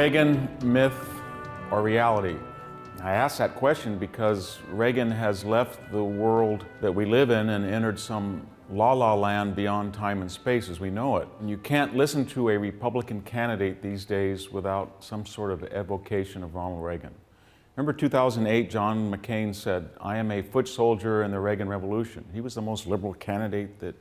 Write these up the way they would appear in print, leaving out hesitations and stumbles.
Reagan, myth or reality? I ask that question because Reagan has left the world that we live in and entered some la-la land beyond time and space as we know it. And you can't listen to a Republican candidate these days without some sort of evocation of Ronald Reagan. Remember 2008, John McCain said, "I am a foot soldier in the Reagan Revolution." He was the most liberal candidate that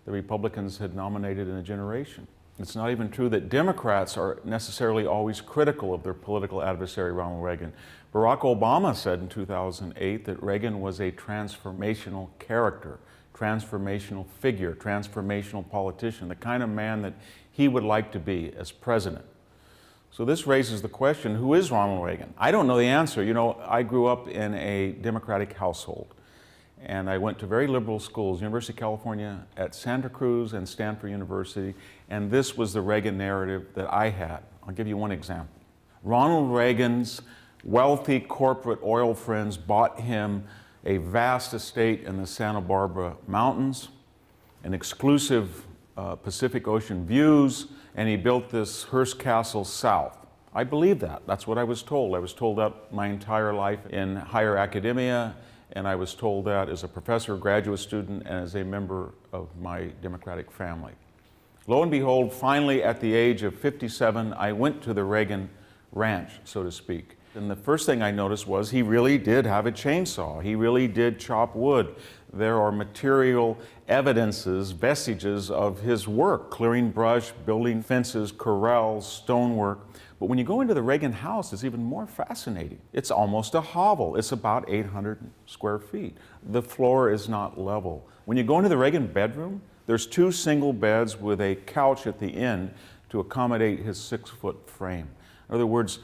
the Republicans had nominated in a generation. It's not even true that Democrats are necessarily always critical of their political adversary, Ronald Reagan. Barack Obama said in 2008 that Reagan was a transformational character, transformational figure, transformational politician, the kind of man that he would like to be as president. So this raises the question, who is Ronald Reagan? I don't know the answer. You know, I grew up in a Democratic household, and I went to very liberal schools, University of California at Santa Cruz and Stanford University, and this was the Reagan narrative that I had. I'll give you one example. Ronald Reagan's wealthy corporate oil friends bought him a vast estate in the Santa Barbara Mountains, an exclusive Pacific Ocean views, and he built this Hearst Castle South. I believe that. That's what I was told. I was told that my entire life in higher academia, and I was told that as a professor, graduate student, and as a member of my Democratic family. Lo and behold, finally at the age of 57, I went to the Reagan ranch, so to speak. And the first thing I noticed was he really did have a chainsaw. He really did chop wood. There are material evidences, vestiges of his work, clearing brush, building fences, corrals, stonework. But when you go into the Reagan house, it's even more fascinating. It's almost a hovel. It's about 800 square feet. The floor is not level. When you go into the Reagan bedroom, there's two single beds with a couch at the end to accommodate his 6-foot frame. In other words,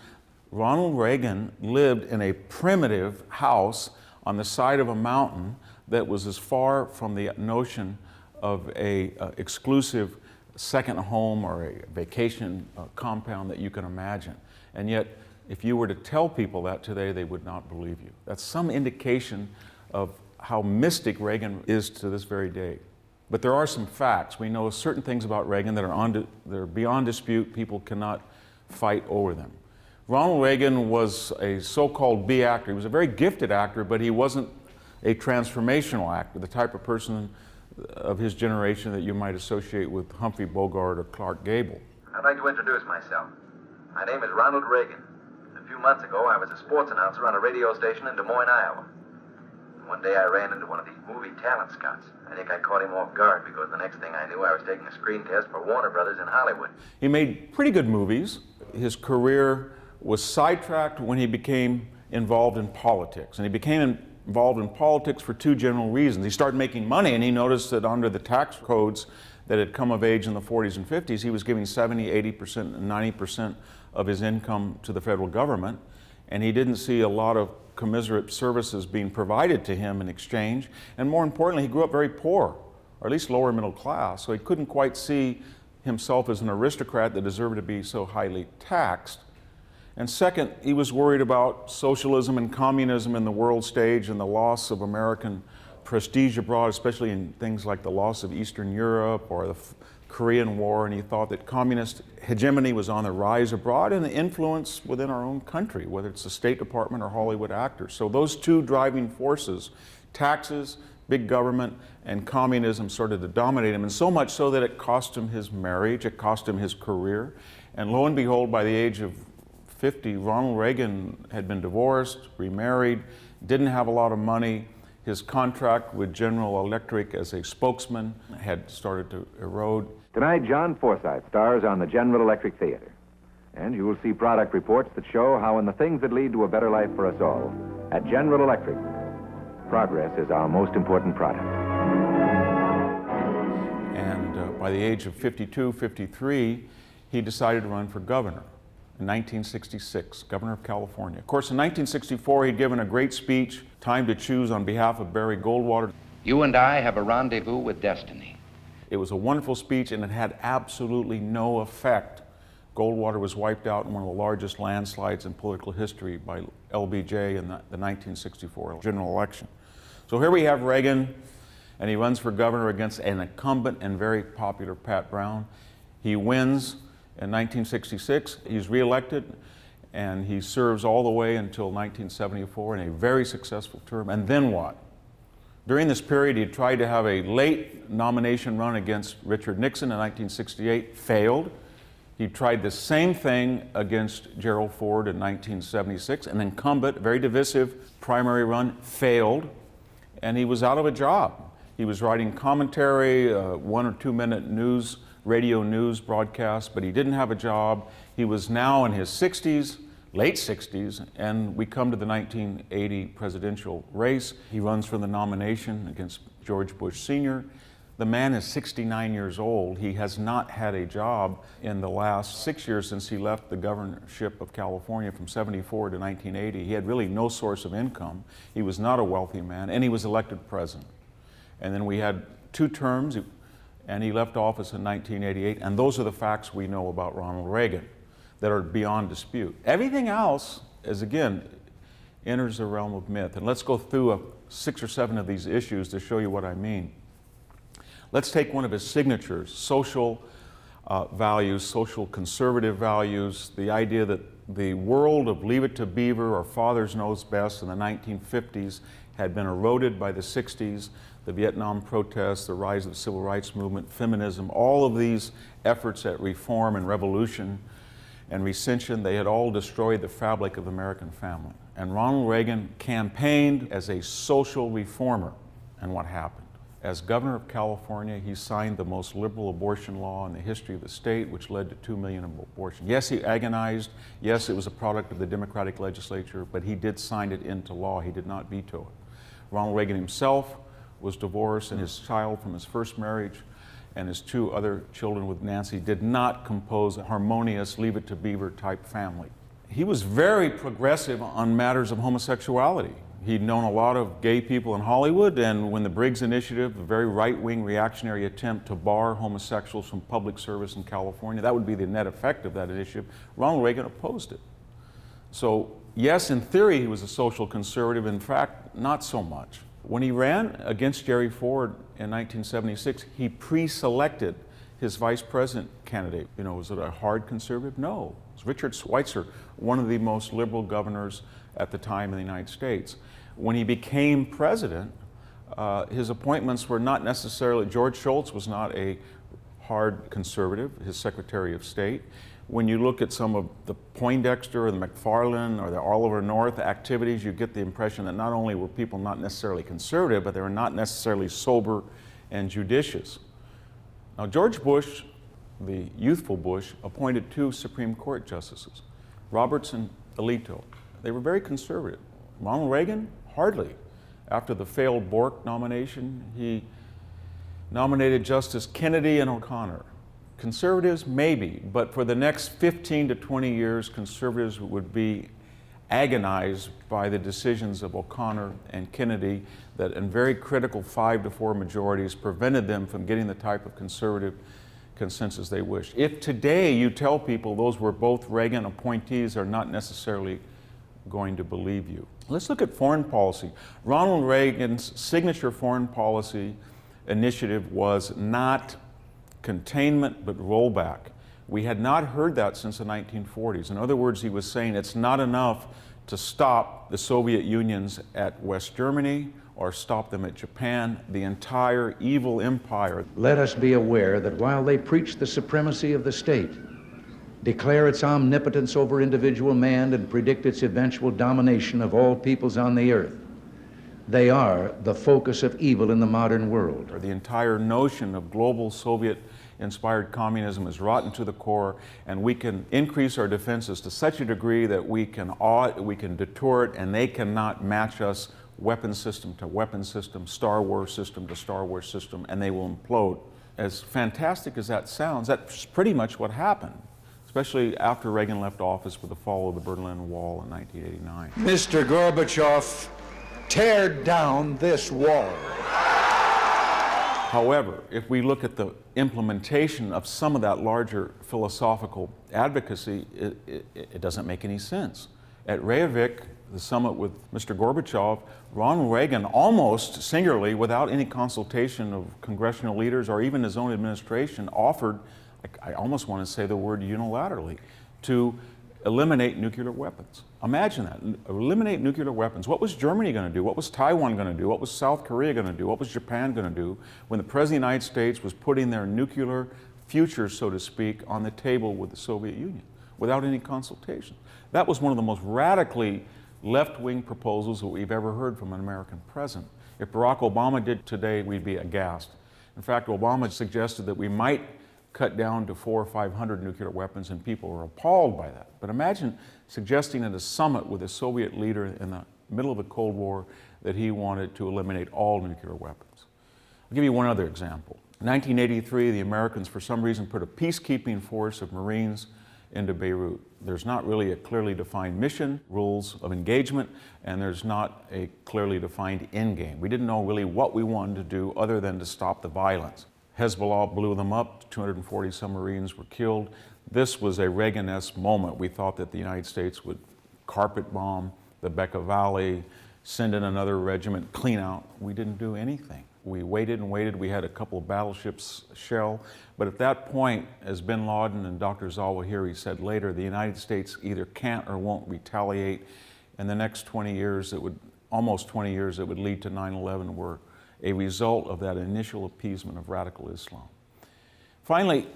Ronald Reagan lived in a primitive house on the side of a mountain that was as far from the notion of a exclusive second home or a vacation compound that you can imagine. And yet, if you were to tell people that today, they would not believe you. That's some indication of how mystic Reagan is to this very day. But there are some facts. We know certain things about Reagan that are beyond dispute. People cannot fight over them. Ronald Reagan was a so-called B actor. He was a very gifted actor, but he wasn't a transformational actor, the type of person of his generation that you might associate with Humphrey Bogart or Clark Gable. I'd like to introduce myself. My name is Ronald Reagan. A few months ago, I was a sports announcer on a radio station in Des Moines, Iowa. One day I ran into one of these movie talent scouts. I think I caught him off guard because the next thing I knew, I was taking a screen test for Warner Brothers in Hollywood. He made pretty good movies. His career was sidetracked when he became involved in politics. And he became involved in politics for two general reasons. He started making money, and he noticed that under the tax codes that had come of age in the 40s and 50s, he was giving 70, 80%, and 90% of his income to the federal government. And he didn't see a lot of commiserate services being provided to him in exchange. And more importantly, he grew up very poor, or at least lower middle class, so he couldn't quite see himself as an aristocrat that deserved to be so highly taxed. And second, he was worried about socialism and communism in the world stage and the loss of American prestige abroad, especially in things like the loss of Eastern Europe or the Korean War, and he thought that communist hegemony was on the rise abroad and the influence within our own country, whether it's the State Department or Hollywood actors. So those two driving forces, taxes, big government, and communism, started to dominate him, and so much so that it cost him his marriage, it cost him his career. And lo and behold, by the age of 50, Ronald Reagan had been divorced, remarried, didn't have a lot of money. His contract with General Electric as a spokesman had started to erode. Tonight, John Forsythe stars on the General Electric Theater. And you will see product reports that show how in the things that lead to a better life for us all, at General Electric, progress is our most important product. And by the age of 52, 53, he decided to run for governor. In 1966, governor of California. Of course, in 1964, he'd given a great speech, Time to Choose, on behalf of Barry Goldwater. You and I have a rendezvous with destiny. It was a wonderful speech, and it had absolutely no effect. Goldwater was wiped out in one of the largest landslides in political history by LBJ in the 1964 general election. So here we have Reagan, and he runs for governor against an incumbent and very popular Pat Brown. He wins. In 1966, he's reelected, and he serves all the way until 1974 in a very successful term. And then what? During this period, he tried to have a late nomination run against Richard Nixon in 1968, failed. He tried the same thing against Gerald Ford in 1976, an incumbent, very divisive primary run, failed, and he was out of a job. He was writing commentary, 1 or 2 minute news, radio news broadcasts, but he didn't have a job. He was now in his 60s, late 60s, and we come to the 1980 presidential race. He runs for the nomination against George Bush Sr. The man is 69 years old. He has not had a job in the last 6 years since he left the governorship of California from 74 to 1980. He had really no source of income. He was not a wealthy man, and he was elected president. And then we had 2 terms, and he left office in 1988, and those are the facts we know about Ronald Reagan that are beyond dispute. Everything else is, again, enters the realm of myth. And let's go through 6 or 7 of these issues to show you what I mean. Let's take one of his signatures, social values, social conservative values, the idea that the world of Leave It to Beaver or Fathers Knows Best in the 1950s had been eroded by the 60s, the Vietnam protests, the rise of the civil rights movement, feminism, all of these efforts at reform and revolution and recension, they had all destroyed the fabric of the American family. And Ronald Reagan campaigned as a social reformer. And what happened? As governor of California, he signed the most liberal abortion law in the history of the state, which led to 2 million abortions. Yes, he agonized. Yes, it was a product of the Democratic legislature, but he did sign it into law. He did not veto it. Ronald Reagan himself was divorced, and his child from his first marriage and his 2 other children with Nancy did not compose a harmonious Leave It to Beaver type family. He was very progressive on matters of homosexuality. He'd known a lot of gay people in Hollywood, and when the Briggs Initiative, a very right-wing reactionary attempt to bar homosexuals from public service in California, that would be the net effect of that initiative, Ronald Reagan opposed it. So yes, in theory, he was a social conservative. In fact, not so much. When he ran against Jerry Ford in 1976, he pre-selected his vice president candidate. You know, was it a hard conservative? No. It was Richard Schweitzer, one of the most liberal governors at the time in the United States. When he became president, his appointments were not necessarily, George Shultz was not a hard conservative, his Secretary of State. When you look at some of the Poindexter or the McFarland or the Oliver North activities, you get the impression that not only were people not necessarily conservative, but they were not necessarily sober and judicious. Now, George Bush, the youthful Bush, appointed 2 Supreme Court justices, Roberts and Alito. They were very conservative. Ronald Reagan, hardly. After the failed Bork nomination, he nominated Justice Kennedy and O'Connor. Conservatives, maybe, but for the next 15 to 20 years, conservatives would be agonized by the decisions of O'Connor and Kennedy that in very critical 5-4 majorities prevented them from getting the type of conservative consensus they wished. If today you tell people those were both Reagan appointees, they're not necessarily going to believe you. Let's look at foreign policy. Ronald Reagan's signature foreign policy initiative was not containment, but rollback. We had not heard that since the 1940s. In other words, he was saying it's not enough to stop the Soviet Unions at West Germany or stop them at Japan, the entire evil empire. Let us be aware that while they preach the supremacy of the state, declare its omnipotence over individual man, and predict its eventual domination of all peoples on the earth, they are the focus of evil in the modern world. The entire notion of global Soviet-inspired communism is rotten to the core, and we can increase our defenses to such a degree that we can awe it, we can deter it, and they cannot match us weapon system to weapon system, Star Wars system to Star Wars system, and they will implode. As fantastic as that sounds, that's pretty much what happened, especially after Reagan left office with the fall of the Berlin Wall in 1989. Mr. Gorbachev, tear down this wall. However, if we look at the implementation of some of that larger philosophical advocacy, it doesn't make any sense. At Reykjavik, the summit with Mr. Gorbachev, Ronald Reagan almost singularly, without any consultation of congressional leaders or even his own administration, offered I almost want to say the word unilaterally, to eliminate nuclear weapons. Imagine that, eliminate nuclear weapons. What was Germany going to do? What was Taiwan going to do? What was South Korea going to do? What was Japan going to do when the President of the United States was putting their nuclear future, so to speak, on the table with the Soviet Union without any consultation? That was one of the most radically left-wing proposals that we've ever heard from an American president. If Barack Obama did today, we'd be aghast. In fact, Obama suggested that we might cut down to 400 or 500 nuclear weapons, and people were appalled by that. But imagine suggesting at a summit with a Soviet leader in the middle of the Cold War that he wanted to eliminate all nuclear weapons. I'll give you one other example. In 1983, the Americans, for some reason, put a peacekeeping force of Marines into Beirut. There's not really a clearly defined mission, rules of engagement, and there's not a clearly defined end game. We didn't know really what we wanted to do other than to stop the violence. Hezbollah blew them up, 240 some Marines were killed. This was a Reagan-esque moment. We thought that the United States would carpet bomb the Bekaa Valley, send in another regiment, clean out. We didn't do anything. We waited and waited. We had a couple of battleships shell. But at that point, as bin Laden and Dr. Zawahiri said later, the United States either can't or won't retaliate. And the next 20 years, almost 20 years, that would lead to 9/11 were a result of that initial appeasement of radical Islam. Finally,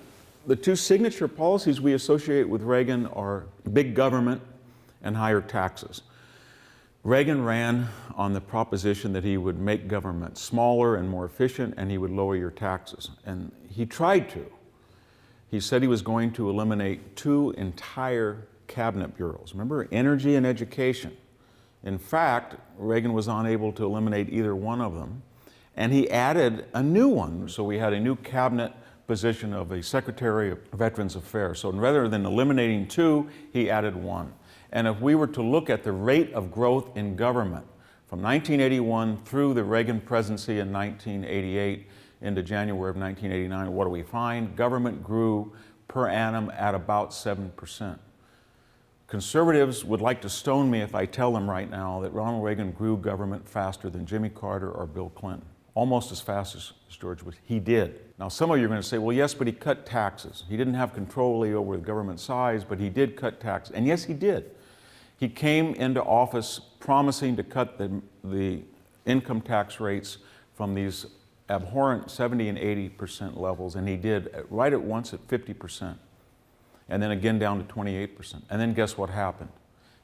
the two signature policies we associate with Reagan are big government and higher taxes. Reagan ran on the proposition that he would make government smaller and more efficient, and he would lower your taxes. And he tried to. He said he was going to eliminate 2 entire cabinet bureaus. Remember, energy and education. In fact, Reagan was unable to eliminate either one of them. And he added a new one. So we had a new cabinet position of a Secretary of Veterans Affairs. So rather than eliminating 2, he added 1. And if we were to look at the rate of growth in government from 1981 through the Reagan presidency in 1988 into January of 1989, what do we find? Government grew per annum at about 7%. Conservatives would like to stone me if I tell them right now that Ronald Reagan grew government faster than Jimmy Carter or Bill Clinton. Almost as fast as George Bush. He did. Now, some of you are going to say, well, yes, but he cut taxes. He didn't have control over the government size, but he did cut taxes. And yes, he did. He came into office promising to cut the income tax rates from these abhorrent 70 and 80% levels, and he did right at once at 50%, and then again down to 28%. And then guess what happened?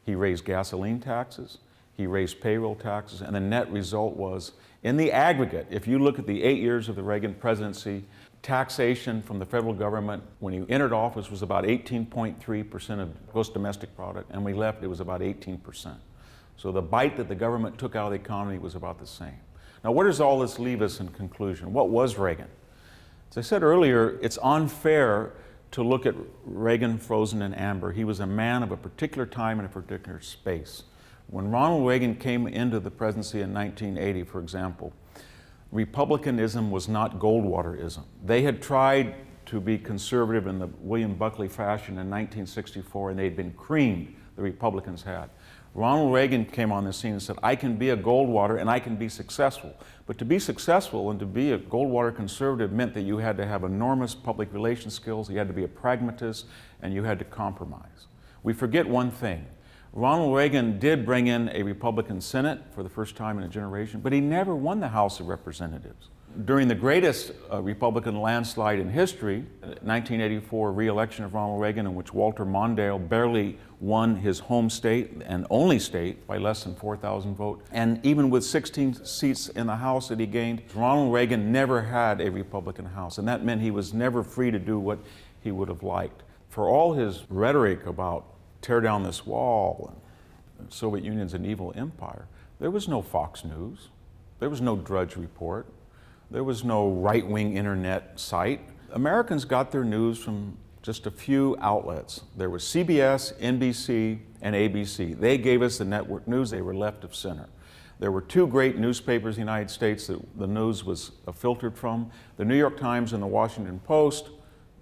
He raised gasoline taxes, he raised payroll taxes, and the net result was, in the aggregate, if you look at the 8 years of the Reagan presidency, taxation from the federal government when he entered office was about 18.3% of gross domestic product, and when he left, it was about 18%. So the bite that the government took out of the economy was about the same. Now, where does all this leave us in conclusion? What was Reagan? As I said earlier, it's unfair to look at Reagan frozen in amber. He was a man of a particular time and a particular space. When Ronald Reagan came into the presidency in 1980, for example, Republicanism was not Goldwaterism. They had tried to be conservative in the William Buckley fashion in 1964, and they'd been creamed, the Republicans had. Ronald Reagan came on the scene and said, I can be a Goldwater and I can be successful. But to be successful and to be a Goldwater conservative meant that you had to have enormous public relations skills, you had to be a pragmatist, and you had to compromise. We forget one thing. Ronald Reagan did bring in a Republican Senate for the first time in a generation, but he never won the House of Representatives. During the greatest Republican landslide in history, 1984 re-election of Ronald Reagan, in which Walter Mondale barely won his home state and only state by less than 4,000 votes, and even with 16 seats in the House that he gained, Ronald Reagan never had a Republican House, and that meant he was never free to do what he would have liked. For all his rhetoric about tear down this wall, and the Soviet Union's an evil empire, there was no Fox News, there was no Drudge Report, there was no right-wing internet site. Americans got their news from just a few outlets. There was CBS, NBC, and ABC. They gave us the network news. They were left of center. There were 2 great newspapers in the United States that the news was filtered from. The New York Times and the Washington Post,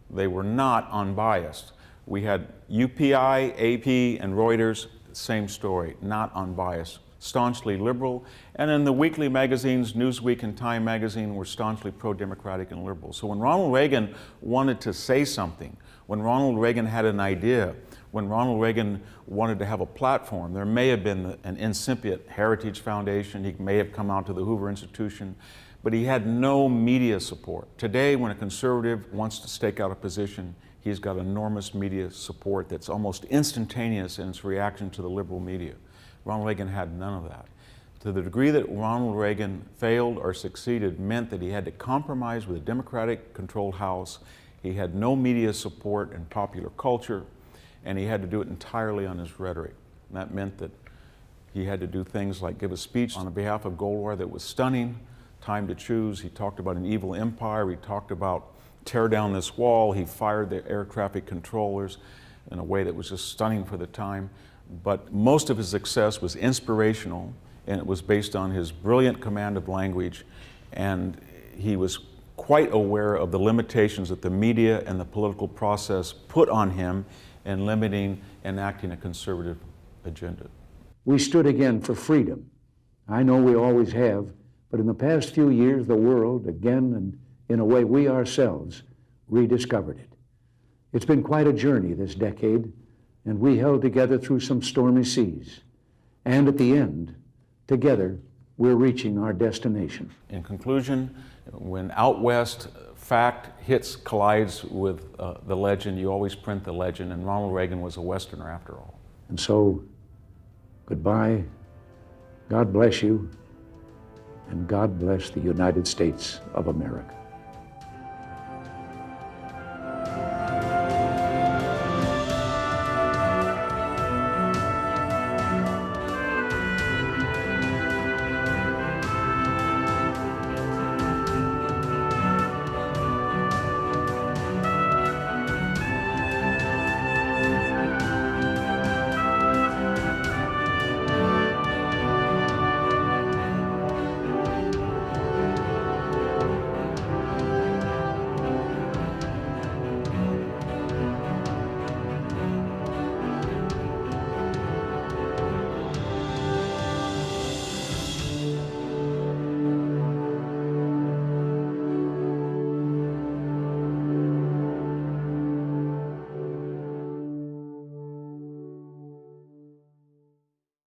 they were not unbiased. We had UPI, AP, and Reuters, same story, not unbiased. staunchly liberal, and in the weekly magazines, Newsweek and Time magazine, were staunchly pro-democratic and liberal. So when Ronald Reagan wanted to say something, when Ronald Reagan had an idea, when Ronald Reagan wanted to have a platform, there may have been an incipient Heritage Foundation, he may have come out to the Hoover Institution, but he had no media support. Today, when a conservative wants to stake out a position, he's got enormous media support that's almost instantaneous in its reaction to the liberal media. Ronald Reagan had none of that. To the degree that Ronald Reagan failed or succeeded meant that he had to compromise with a Democratic-controlled House. He had no media support in popular culture, and he had to do it entirely on his rhetoric. And that meant that he had to do things like give a speech on behalf of Goldwater that was stunning, Time to Choose. He talked about an evil empire. He talked about tear down this wall. He fired the air traffic controllers in a way that was just stunning for the time. But most of his success was inspirational, and it was based on his brilliant command of language, and he was quite aware of the limitations that the media and the political process put on him in limiting enacting a conservative agenda. We stood again for freedom. I know we always have, but in the past few years, the world, again, and in a way we ourselves, rediscovered it. It's been quite a journey this decade, and we held together through some stormy seas. And at the end, together, we're reaching our destination. In conclusion, when out west fact collides with the legend, you always print the legend, and Ronald Reagan was a Westerner after all. And so, goodbye, God bless you, and God bless the United States of America.